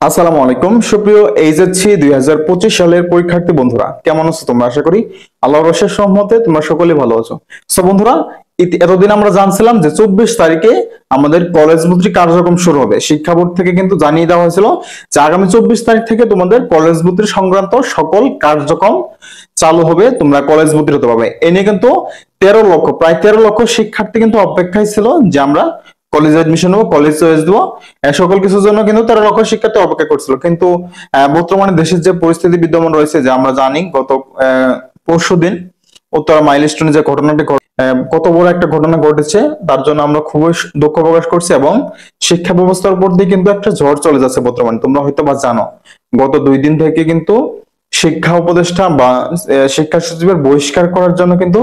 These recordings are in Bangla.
আসসালামু আলাইকুম সুপ্রিয় এইচএসসি 2025 সালের পরীক্ষার্থী বন্ধুরা, কেমন আছো তোমরা? আশা করি আল্লাহর অশেষ রহমতে তোমরা সকলেই ভালো আছো। সো বন্ধুরা, এতদিন আমরা জানছিলাম যে 24 তারিখে আমাদের কলেজ ভর্তি কার্যক্রম শুরু হবে। শিক্ষা বোর্ড থেকে কিন্তু জানিয়ে দেওয়া হয়েছিল যে আগামী 24 তারিখ থেকে তোমাদের কলেজ ভর্তি সংক্রান্ত সকল কার্যক্রম চালু হবে, তোমরা কলেজ ভর্তি হতে পারবে। এ নিয়ে কিন্তু প্রায় 13 লক্ষ শিক্ষার্থী কিন্তু অপেক্ষায় ছিল যে আমরা কলেজে এডমিশন নেবো, কলেজ চয়েস দেবো, সকল কিছুর জন্য কিন্তু 13 লক্ষ শিক্ষার্থী অপেক্ষা করছিল। কিন্তু বর্তমানে দেশের যে পরিস্থিতি বিদ্যমান রয়েছে, যে আমরা জানি গত পরশুদিন উত্তরা মাইলস্টোনে যে ঘটনাটি কত বড় একটা ঘটনা ঘটেছে, তার জন্য আমরা খুবই দুঃখ প্রকাশ করছি। এবং শিক্ষা ব্যবস্থার উপর দিয়ে কিন্তু একটা ঝড় চলে যাচ্ছে বর্তমানে। তোমরা হয়তো বা জানো, গত 2 দিন থেকে কিন্তু শিক্ষা উপদেষ্টা বা শিক্ষা সচিবের বহিষ্কার করার জন্য কিন্তু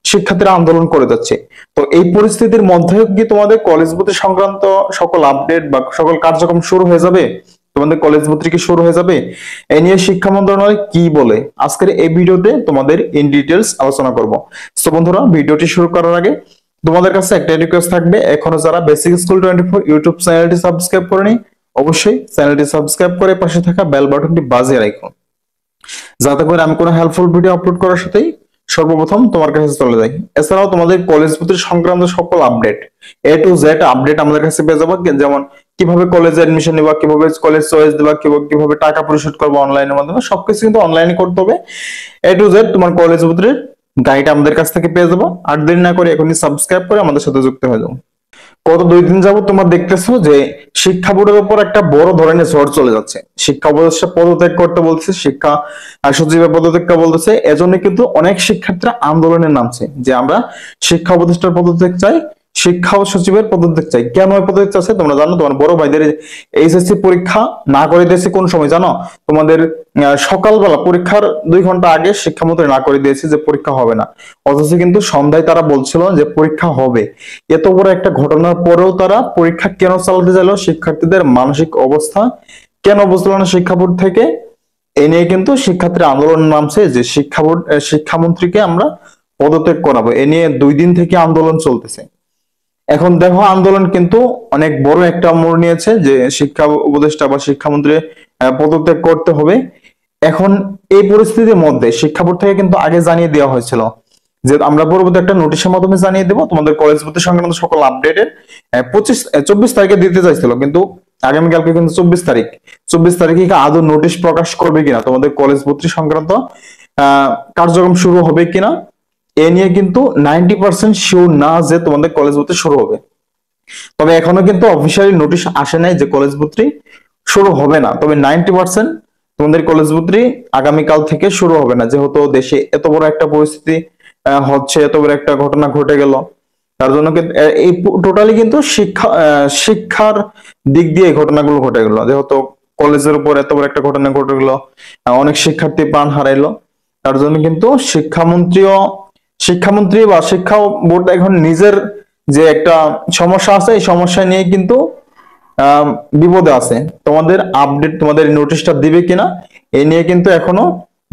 শিক্ষার্থীরা আন্দোলন করে যাচ্ছে। তো এই পরিস্থিতির মধ্যে কি তোমাদের কলেজ ভর্তি সংক্রান্ত সকল আপডেট বা সকল কার্যক্রম শুরু হয়ে যাবে? তোমাদের কলেজ ভর্তি কি শুরু হয়ে যাবে? এ নিয়ে শিক্ষা মন্ত্রণালয় কি বলে আজকের এই ভিডিওতে তোমাদের ইন ডিটেলস আলোচনা করব। তো বন্ধুরা, ভিডিওটি শুরু করার আগে তোমাদের কাছে একটা রিকোয়েস্ট থাকবে, এখনো যারা বেসিক স্কুল 24 ইউটিউব চ্যানেলটি সাবস্ক্রাইব করেনি, অবশ্যই চ্যানেলটি সাবস্ক্রাইব করে পাশে থাকা বেল বাটনটি বাজিয়ে রাখো, যাতে করে আমি কোনো হেল্পফুল ভিডিও আপলোড করার সাথেই সর্বপ্রথম তোমার কাছে চলে যায়। এছাড়াও তোমাদের কলেজ ভর্তি সংক্রান্ত সকল update, A to Z update আমাদের কাছে পেয়ে যাবো। যেমন কিভাবে কলেজে এডমিশন নেবা, কিভাবে কলেজ চয়েস দেবা, কিভাবে টাকা পরিশোধ করবো অনলাইনের মাধ্যমে, সবকিছু কিন্তু অনলাইনে করতে হবে। এ টু জেড তোমার কলেজ ভর্তির গাইড আমাদের কাছ থেকে পেয়ে যাবো। আর দেরি না করে এখনই সাবস্ক্রাইব করে আমাদের সাথে যুক্ত হয়ে যাও। গত 2 দিন যাবত তোমরা দেখতেছো যে শিক্ষা বোর্ডের উপর একটা বড় ধরনের ঝড় চলে যাচ্ছে। শিক্ষা উপদেষ্টা পদত্যাগ করতে বলছে, শিক্ষা সচিবের পদত্যাগ বলতেছে। এজন্য কিন্তু অনেক শিক্ষার্থীরা আন্দোলনে নামছে যে আমরা শিক্ষা উপদেষ্টার পদত্যাগ চাই, শিক্ষা সচিবের পদত্যাগ চাই। কেন এই পদত্যাগ চাচ্ছে তোমরা জানো? তোমার বড় ভাইদের এইচএসসি পরীক্ষা না করে দিয়েছে কোন সময় জানো? তোমাদের সকালবেলা পরীক্ষার 2 ঘন্টা আগে শিক্ষামন্ত্রী না করে দিয়েছে যে পরীক্ষা হবে না, অথচ কিন্তু সন্ধ্যায় তারা বলছিল যে পরীক্ষা হবে। এত বড় একটা ঘটনার পরেও তারা পরীক্ষা কেন চালাতে চাইলো? শিক্ষার্থীদের মানসিক অবস্থা কেন বুঝলো না শিক্ষা বোর্ড থেকে? এ নিয়ে কিন্তু শিক্ষার্থীরা আন্দোলন নামছে যে শিক্ষামন্ত্রীকে আমরা পদত্যাগ করাবো। এ নিয়ে 2 দিন থেকে আন্দোলন চলতেছে। এখন দেখো, আন্দোলন কিন্তু অনেক বড় একটা মোড় নিয়েছে যে শিক্ষা উপদেষ্টা বা শিক্ষামন্ত্রী পদত্যাগ করতে হবে। এখন এই পরিস্থিতির মধ্যে শিক্ষা বোর্ড থেকে কিন্তু আগে জানিয়ে দেওয়া হয়েছিল যে আমরা পরবর্তী একটা নোটিশের মাধ্যমে জানিয়ে দেবো তোমাদের কলেজ ভর্তি সংক্রান্ত সকল আপডেটের 24 তারিখে দিতে চাইছিল, কিন্তু আগামীকালকে কিন্তু 24 তারিখে আদৌ নোটিশ প্রকাশ করবে কিনা, তোমাদের কলেজ ভর্তি সংক্রান্ত কার্যক্রম শুরু হবে কিনা, এ নিয়ে কিন্তু 90% শিওর না যে তোমাদের কলেজ ভর্তি শুরু হবে। তবে এখনো কিন্তু অফিসিয়ালি নোটিশ আসে নাই যে কলেজ ভর্তি শুরু হবে না। তবে 90% তোমাদের কলেজ ভর্তি আগামীকাল থেকে শুরু হবে না, যেহেতু দেশে এত বড় একটা পরিস্থিতি হচ্ছে, এত বড় একটা ঘটনা ঘটে গেল। তার জন্য এই টোটালি কিন্তু শিক্ষার দিক দিয়ে এই ঘটনাগুলো ঘটে গেল, যেহেতু কলেজের উপর এত বড় একটা ঘটনা ঘটে গেল, অনেক শিক্ষার্থী প্রাণ হারাইলো। তার জন্য কিন্তু শিক্ষামন্ত্রী বা শিক্ষা বোর্ড এখন নিজের যে একটা সমস্যা আছে, এই সমস্যা নিয়ে কিন্তু বিপদে আছে। তোমাদের আপডেট, তোমাদের নোটিশটা দিবে কিনা এ নিয়ে কিন্তু এখনো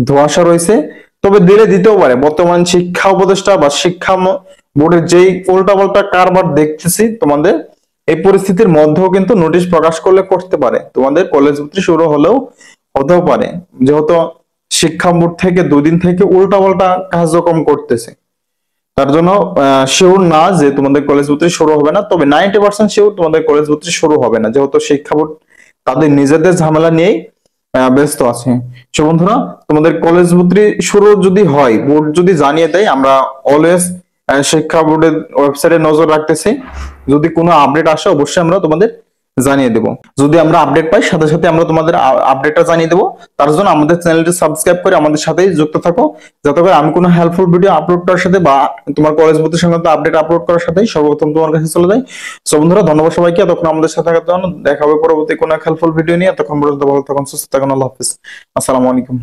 ধোঁয়াশা রয়েছে। তবে দিতেও পারে। বর্তমান শিক্ষা উপদেষ্টা বা শিক্ষা বোর্ডের যেই উল্টাপাল্টা কারবার দেখতেছি, তোমাদের এই পরিস্থিতির মধ্যেও কিন্তু নোটিশ প্রকাশ করলে করতে পারে, তোমাদের কলেজ ভর্তি শুরু হতেও পারে, যেহেতু শিক্ষা বোর্ড থেকে 2 দিন থেকে উল্টাপাল্টা কার্যক্রম করতেছে। তার জন্য শিওর না যে তোমাদের কলেজ ভর্তি শুরু হবে না। তবে 90% শিওর তোমাদের কলেজ ভর্তি শুরু হবে না, যেহেতু শিক্ষা বোর্ড তাদের নিজেদের ঝামেলা নিয়েই ব্যস্ত আছে। সো বন্ধুরা, তোমাদের কলেজ ভর্তি শুরু যদি হয়, বোর্ড যদি জানিয়ে দেয়, আমরা অলওয়েজ শিক্ষা বোর্ডের ওয়েবসাইটে নজর রাখতেছি। যদি কোনো আপডেট আসে অবশ্যই আমরা তোমাদের জানিয়ে দেব। যদি আমরা আপডেট পাই সাথে সাথে আমরা তোমাদের আপডেটটা জানিয়ে দেব। তার জন্য আমাদের চ্যানেলটি সাবস্ক্রাইব করে আমাদের সাথেই যুক্ত থাকো, যাতে করে আমি কোনো হেল্পফুল ভিডিও আপলোড করার সাথে বা তোমার কলেজ ভর্তি সংক্রান্ত আপডেট আপলোড করার সাথেই সর্বপ্রথম তোমার কাছে চলে যায়। সো বন্ধুরা, ধন্যবাদ সবাইকে এতক্ষণ আমাদের সাথে থাকার জন্য। দেখা হবে পরবর্তী কোনো হেল্পফুল ভিডিও নিয়ে। তখন পর্যন্ত ভালো থাকুন, সুস্থ থাকুন। আল্লাহ হাফেজ। আসসালামু আলাইকুম।